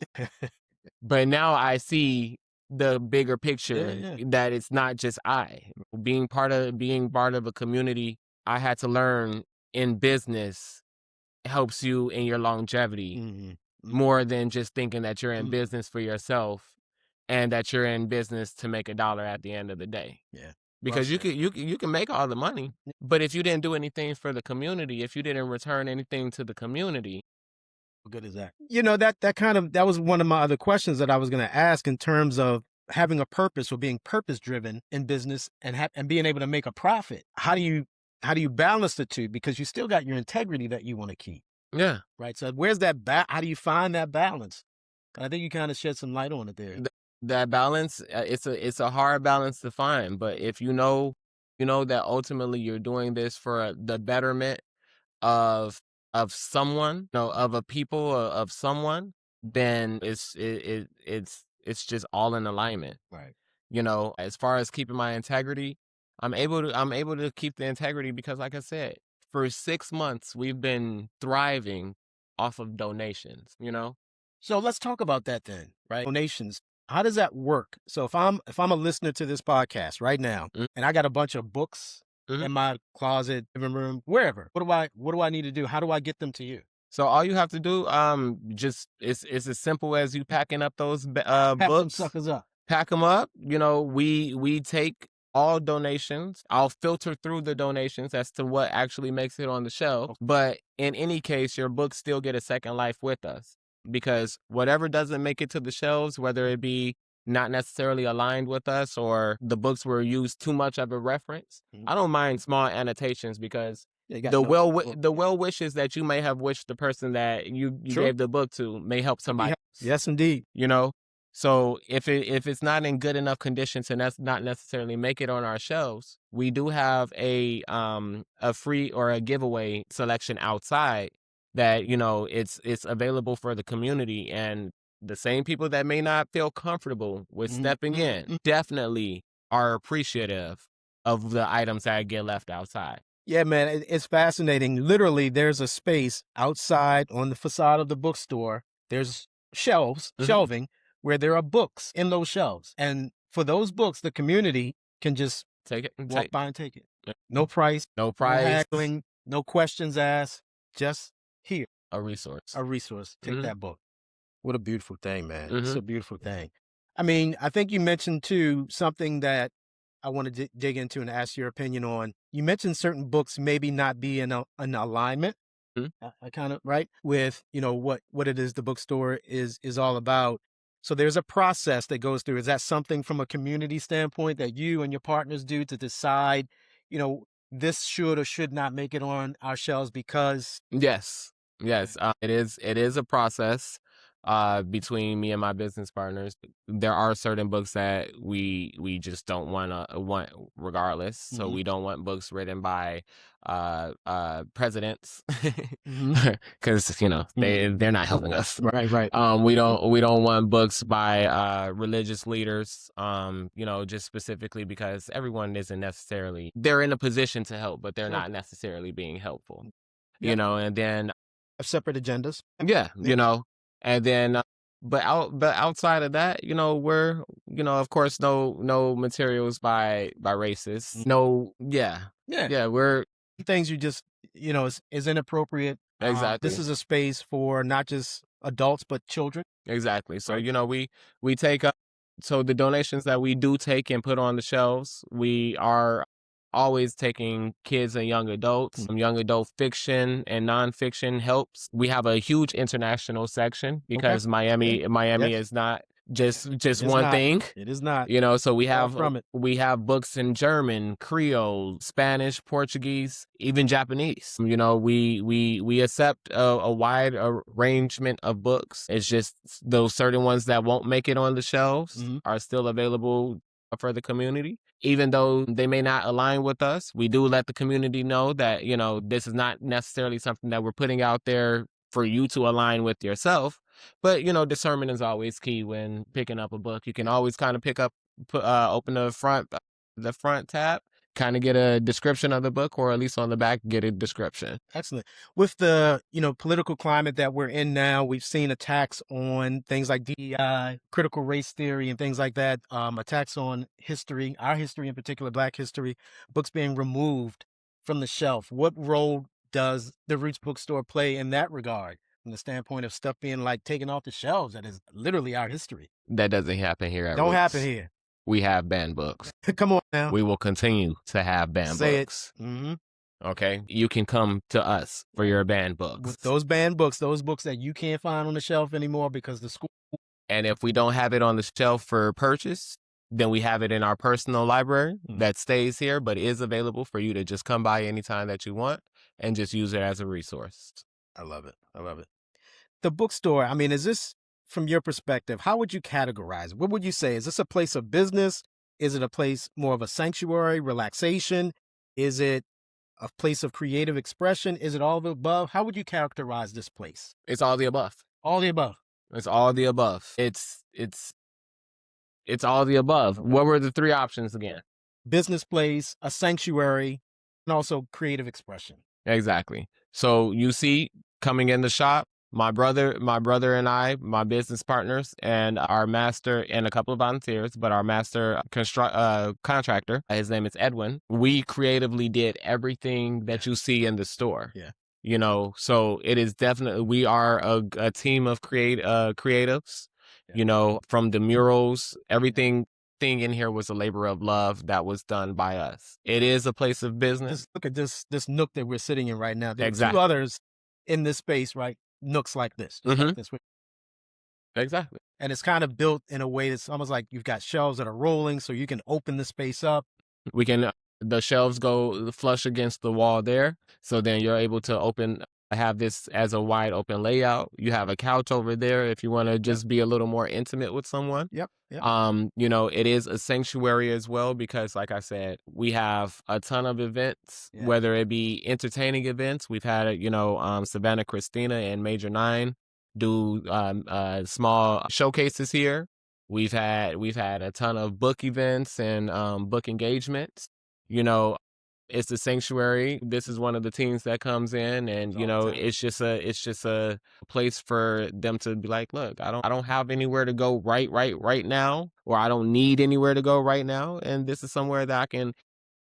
But now I see the bigger picture that it's not just I. Being part of a community, I had to learn in business helps you in your longevity more than just thinking that you're in business for yourself and that you're in business to make $1 at the end of the day. Yeah. Because you can make all the money, but if you didn't do anything for the community, if you didn't return anything to the community, what good is that? You know, that was one of my other questions that I was going to ask in terms of having a purpose or being purpose driven in business and being able to make a profit. How do you balance the two? Because you still got your integrity that you want to keep. Yeah. Right. So where's that how do you find that balance? I think you kind of shed some light on it there. That balance, it's a hard balance to find, but if you know that ultimately you're doing this for the betterment of someone, of a people, of someone, then it's just all in alignment. Right. You know, as far as keeping my integrity, I'm able to keep the integrity because, like I said, for 6 months we've been thriving off of donations. You know. So let's talk about that then, right? Donations. How does that work? So if I'm a listener to this podcast right now, and I got a bunch of books in my closet, living room, wherever, what do I need to do? How do I get them to you? So all you have to do, just it's as simple as you packing up those Pack books. them suckers up. Pack them up. You know, we take all donations. I'll filter through the donations as to what actually makes it on the shelf. But in any case, your books still get a second life with us. Because whatever doesn't make it to the shelves, whether it be not necessarily aligned with us or the books were used too much of a reference, I don't mind small annotations because the well wishes that you may have wished the person that you gave the book to may help somebody else. Yes, indeed. You know, so if it's not in good enough condition to not necessarily make it on our shelves, we do have a free or a giveaway selection outside that, you know, it's available for the community, and the same people that may not feel comfortable with stepping in definitely are appreciative of the items that get left outside. Yeah, man, it's fascinating. Literally, there's a space outside on the facade of the bookstore. There's shelving, where there are books in those shelves. And for those books, the community can just take it, walk by and take it. No price, no haggling, no questions asked, just here. A resource. Take that book. What a beautiful thing, man. It's a beautiful thing. I mean, I think you mentioned too something that I want to dig into and ask your opinion on. You mentioned certain books maybe not be in an alignment, I kind of, right, with, you know, what it is the bookstore is all about. So there's a process that goes through. Is that something from a community standpoint that you and your partners do to decide, you know, this should or should not make it on our shelves because? Yes. It is a process. between me and my business partners. There are certain books that we just don't want regardless. So we don't want books written by presidents because they're not helping us. Right. We don't want books by religious leaders. Just specifically because everyone isn't necessarily, they're in a position to help, but they're not necessarily being helpful. Yep. And then Separate agendas. and then but outside of that, we're of course no materials by racists. No, we're Things you just is inappropriate. exactly. This is a space for not just adults but children. Exactly. So we take up, so the donations that we do take and put on the shelves, we are always taking kids and young adults. Young adult fiction and nonfiction helps. We have a huge international section because Miami is not just one thing. It is not. So we Far have from it. we have books in German, Creole, Spanish, Portuguese, even Japanese. We accept a wide arrangement of books. It's just those certain ones that won't make it on the shelves are still available for the community. Even though they may not align with us, we do let the community know that, this is not necessarily something that we're putting out there for you to align with yourself. But, discernment is always key when picking up a book. You can always kind of open the front tab, kind of get a description of the book, or at least on the back, get a description. Excellent. With the, political climate that we're in now, we've seen attacks on things like DEI, critical race theory, and things like that, attacks on history, our history in particular, Black history, books being removed from the shelf. What role does the Roots Bookstore play in that regard, from the standpoint of stuff being taken off the shelves that is literally our history? That doesn't happen here at Don't Roots. happen here. We have banned books. Come on now. We will continue to have banned books. Okay, you can come to us for your banned books. With those banned books, those books that you can't find on the shelf anymore because the school. And if we don't have it on the shelf for purchase, then we have it in our personal library that stays here, but is available for you to just come by anytime that you want and just use it as a resource. I love it. The bookstore, is this, from your perspective, how would you categorize it? What would you say? Is this a place of business? Is it a place more of a sanctuary, relaxation? Is it a place of creative expression? Is it all of the above? How would you characterize this place? It's all the above. All the above. It's all the above. It's all the above. What were the three options again? Business place, a sanctuary, and also creative expression. Exactly. So you see, coming in the shop, my brother and I, my business partners, and our master, and a couple of volunteers, but our master contractor, his name is Edwin. We creatively did everything that you see in the store. Yeah. So it is definitely, we are a team of creatives. From the murals, everything in here was a labor of love that was done by us. It is a place of business. Just look at this nook that we're sitting in right now. There are Exactly. two others in this space, right? Nooks like this. Like this. Exactly. And it's kind of built in a way that's almost like you've got shelves that are rolling, so you can open the space up. The shelves go flush against the wall there, so then you're able to have this as a wide open layout. You have a couch over there if you want to just be a little more intimate with someone. Yep. It is a sanctuary as well because, like I said, we have a ton of events, whether it be entertaining events. We've had, Savannah Christina and Major 9 do small showcases here. We've had a ton of book events and book engagements. It's a sanctuary. This is one of the teams that comes in, and it's just a place for them to be like, look, I don't have anywhere to go right now, or I don't need anywhere to go right now, and this is somewhere that I can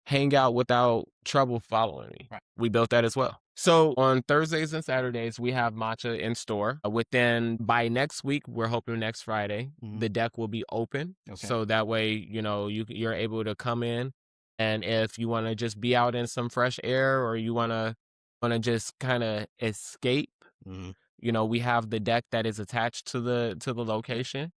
hang out without trouble following me. Right. We built that as well. So on Thursdays and Saturdays, we have matcha in store. By next week, we're hoping next Friday, the deck will be open. Okay. So that way, you're able to come in. And if you want to just be out in some fresh air, or you want to just kind of escape, we have the deck that is attached to the location.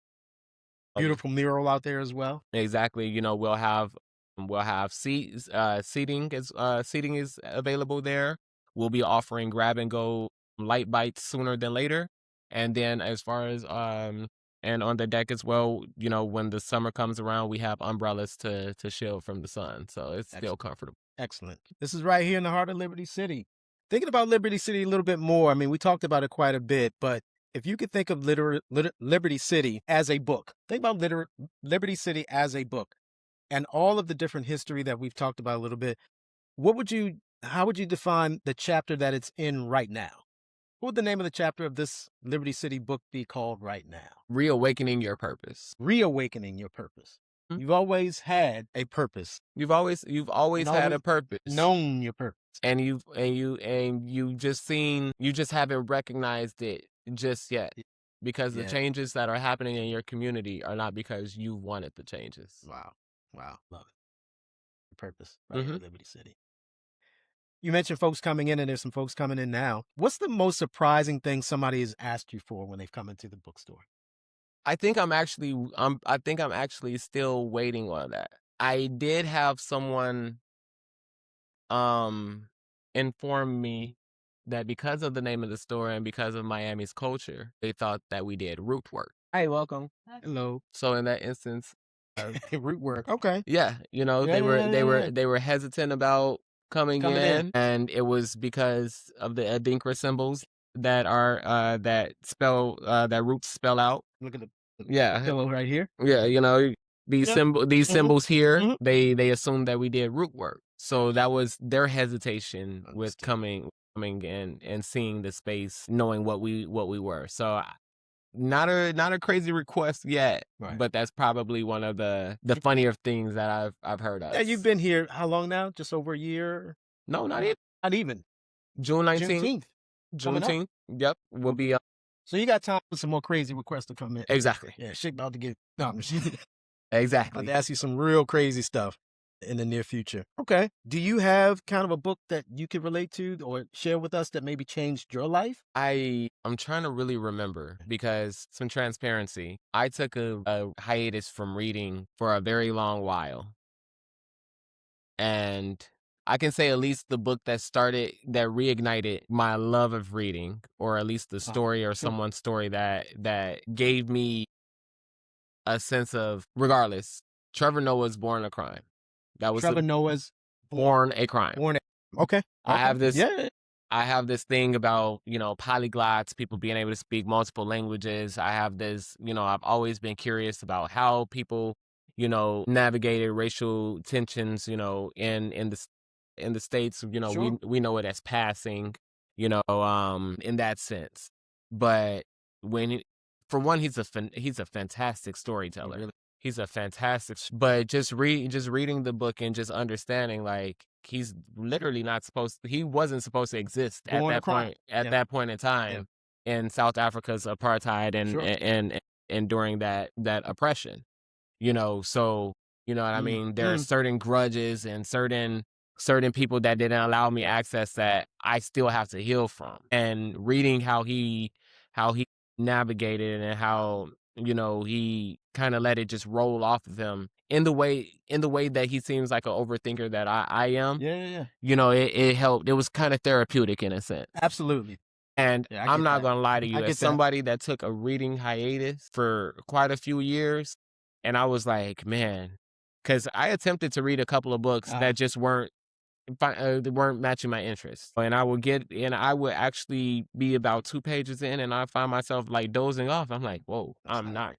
Beautiful mural out there as well. Exactly. We'll have seats. Seating is available there. We'll be offering grab and go light bites sooner than later. And then as far as and on the deck as well, you know, when the summer comes around, we have umbrellas to shield from the sun. So it's still comfortable. Excellent. This is right here in the heart of Liberty City. Thinking about Liberty City a little bit more, I mean, we talked about it quite a bit, but if you could think of Liberty City as a book, think about Liberty City as a book and all of the different history that we've talked about a little bit. How would you define the chapter that it's in right now? What would the name of the chapter of this Liberty City book be called right now? Reawakening your purpose. Reawakening your purpose. You've always had a purpose. You've always had a purpose. Known your purpose. And you just haven't recognized it just yet. Because the changes that are happening in your community are not because you wanted the changes. Wow. Love it. Purpose right here in Liberty City. You mentioned folks coming in, and there's some folks coming in now. What's the most surprising thing somebody has asked you for when they've come into the bookstore? I think I'm actually still waiting on that. I did have someone inform me that because of the name of the store and because of Miami's culture, they thought that we did root work. Hey, welcome. Hello. So in that instance, root work. Okay. Yeah, you know, they were hesitant about coming in, and it was because of the Adinkra symbols that are that roots spell out. Look at the pillow right here. Yeah, you know, these symbols here, they assumed that we did root work. So that was their hesitation with coming in and seeing the space, knowing what we were. So not a crazy request yet, but that's probably one of the funnier things that I've heard of. Yeah, you've been here how long now? Just over a year? No, not even. Not even. June 19th. Juneteenth. Yep, will be up. So you got time for some more crazy requests to come in. Exactly. Yeah, shit about to get exactly. I'll ask you some real crazy stuff in the near future. Okay. Do you have kind of a book that you could relate to or share with us that maybe changed your life? I'm trying to really remember, because some transparency. I took a hiatus from reading for a very long while. And I can say at least the book that reignited my love of reading, or at least the story or someone's story that gave me a sense of, regardless, Trevor Noah's Born a Crime. That was Trevor Noah's Born a Crime. Okay. I have this thing about, you know, polyglots, people being able to speak multiple languages. I have this, you know, I've always been curious about how people, you know, navigated racial tensions, you know, in the States. You know, we know it as passing, you know, in that sense. But for one, he's a fantastic storyteller. Really. He's a fantastic, but just reading the book and just understanding, like, he's literally he wasn't supposed to exist at that point in time in South Africa's apartheid and during that oppression, you know. So, you know what I mean? There are certain grudges and certain people that didn't allow me access that I still have to heal from. And reading how he navigated and how, you know, he kind of let it just roll off of him in the way that he seems like an overthinker that I am. Yeah. You know, it helped. It was kind of therapeutic in a sense. Absolutely. And I'm not going to lie to you, as somebody that took a reading hiatus for quite a few years, and I was like, man, because I attempted to read a couple of books that just weren't matching my interests. And I would actually be about 2 pages in, and I find myself like dozing off. I'm like, whoa, I am not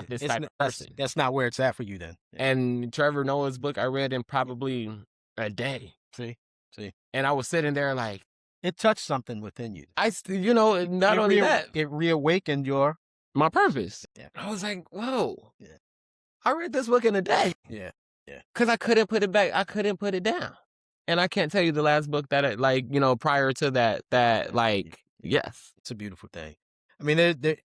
this type of person. That's not where it's at for you then. Yeah. And Trevor Noah's book I read in probably a day. See. And I was sitting there like, it touched something within you. You know, not only that, it reawakened my purpose. Yeah. I was like, whoa. Yeah. I read this book in a day. Yeah. Because I couldn't put it back. I couldn't put it down. And I can't tell you the last book that, like, you know, prior to that, like, yes. It's a beautiful thing. I mean,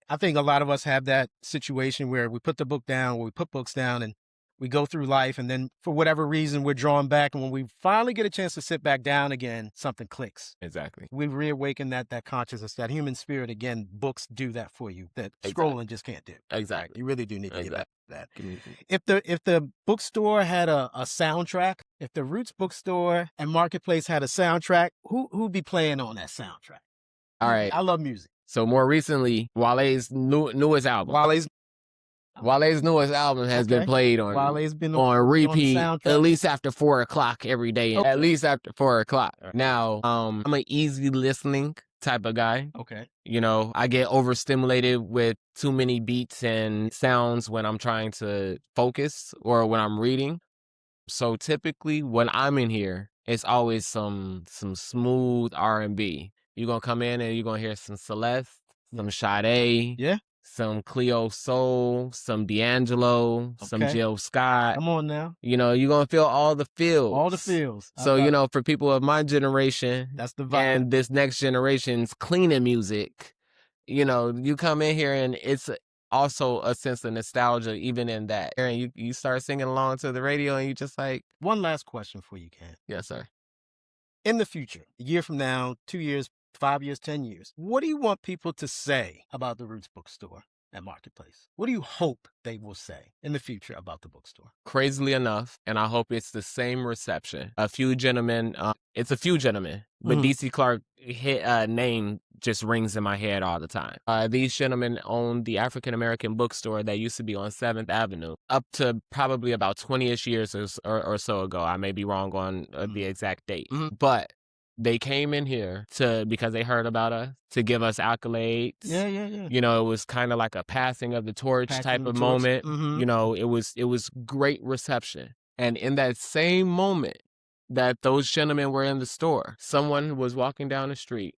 I think a lot of us have that situation where we put the book down, we put books down, and we go through life, and then for whatever reason, we're drawn back. And when we finally get a chance to sit back down again, something clicks. Exactly. We've reawakened that consciousness, that human spirit. Again, books do that for you that scrolling just can't do. Exactly. You really do need to get back to that. If the bookstore had a soundtrack, if the Roots Bookstore and Marketplace had a soundtrack, who'd be playing on that soundtrack? All right. I love music. So more recently, Wale's newest album. Wale's newest album has been played on Wale's been on repeat on at least after 4 o'clock every day. Okay. At least after 4 o'clock. Now, I'm an easy listening type of guy. Okay. You know, I get overstimulated with too many beats and sounds when I'm trying to focus or when I'm reading. So typically when I'm in here, it's always some smooth R&B. You're going to come in and you're going to hear some Celeste, some Sade, Yeah. some Cleo Soul, some D'Angelo, some Okay. Jill Scott. Come on now. You know, you're going to feel all the feels. All the feels. So, you know, for people of my generation That's the vibe. and this next generation's cleaning music, you know, you come in here and it's also a sense of nostalgia even in that. And you start singing along to the radio and you just like... One last question for you, Cam. Yes, sir. In the future, a year from now, 2 years, 5 years, 10 years, what do you want people to say about the Roots Bookstore at Marketplace? What do you hope they will say in the future about the bookstore? Crazily enough, and I hope it's the same reception. It's a few gentlemen, but DC Clark name just rings in my head all the time. These gentlemen own the African American bookstore that used to be on 7th Avenue up to probably about 20-ish years or so ago. I may be wrong on the exact date, but they came in here because they heard about us, to give us accolades. Yeah. You know, it was kind of like a passing of the torch type of moment. You know, it was great reception. And in that same moment that those gentlemen were in the store, someone was walking down the street,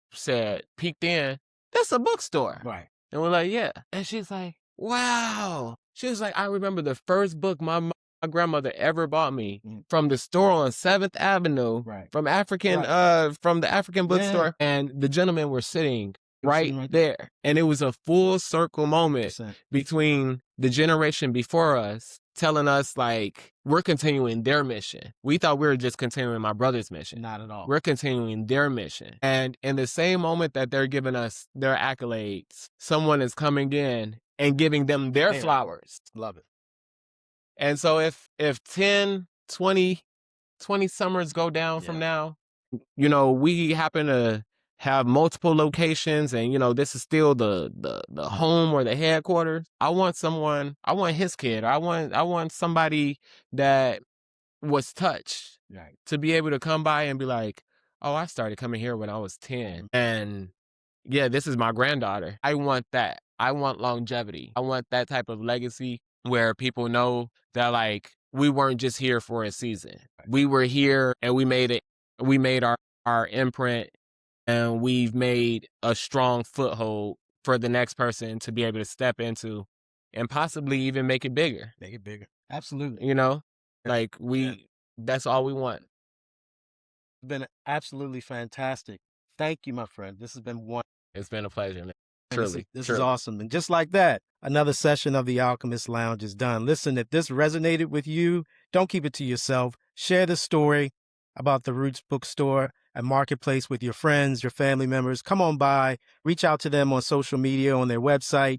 peeked in, "That's a bookstore." Right. And we're like, "Yeah." And she's like, "Wow." She was like, "I remember the first book my grandmother ever bought me from the store on 7th Avenue, from the African bookstore." And the gentlemen were sitting right there. And it was a full circle moment 100%. between the generation before us telling us like we're continuing their mission. We thought we were just continuing my brother's mission. Not at all. We're continuing their mission. And in the same moment that they're giving us their accolades, someone is coming in and giving them their flowers. Love it. And so if 10, 20 summers go down from now, you know, we happen to have multiple locations and, you know, this is still the home or the headquarters. I want his kid. I want somebody that was touched to be able to come by and be like, "Oh, I started coming here when I was 10. And yeah, this is my granddaughter." I want that. I want longevity. I want that type of legacy where people know that like we weren't just here for a season. We were here and we made our imprint, and we've made a strong foothold for the next person to be able to step into and possibly even make it bigger. Make it bigger. Absolutely. You know, like that's all we want. It's been absolutely fantastic. Thank you, my friend. This has been wonderful. It's been a pleasure, man. Truly. This is awesome. And just like that, another session of the Alchemist Lounge is done. Listen, if this resonated with you, don't keep it to yourself. Share the story about the Roots Bookstore and Marketplace with your friends, your family members. Come on by, reach out to them on social media, on their website,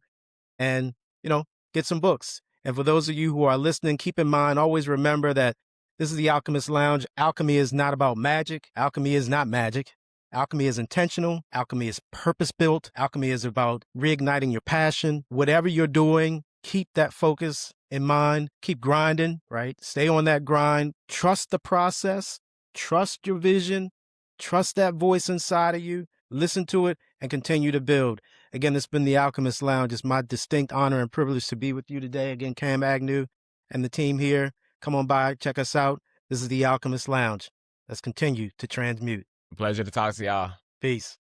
and, you know, get some books. And for those of you who are listening, keep in mind, always remember that this is the Alchemist Lounge. Alchemy is not about magic. Alchemy is not magic. Alchemy is intentional. Alchemy is purpose-built. Alchemy is about reigniting your passion. Whatever you're doing, keep that focus in mind. Keep grinding, right? Stay on that grind. Trust the process. Trust your vision. Trust that voice inside of you. Listen to it and continue to build. Again, this has been the Alchemist Lounge. It's my distinct honor and privilege to be with you today. Again, Cam Agnew and the team here. Come on by, check us out. This is the Alchemist Lounge. Let's continue to transmute. Pleasure to talk to y'all. Peace.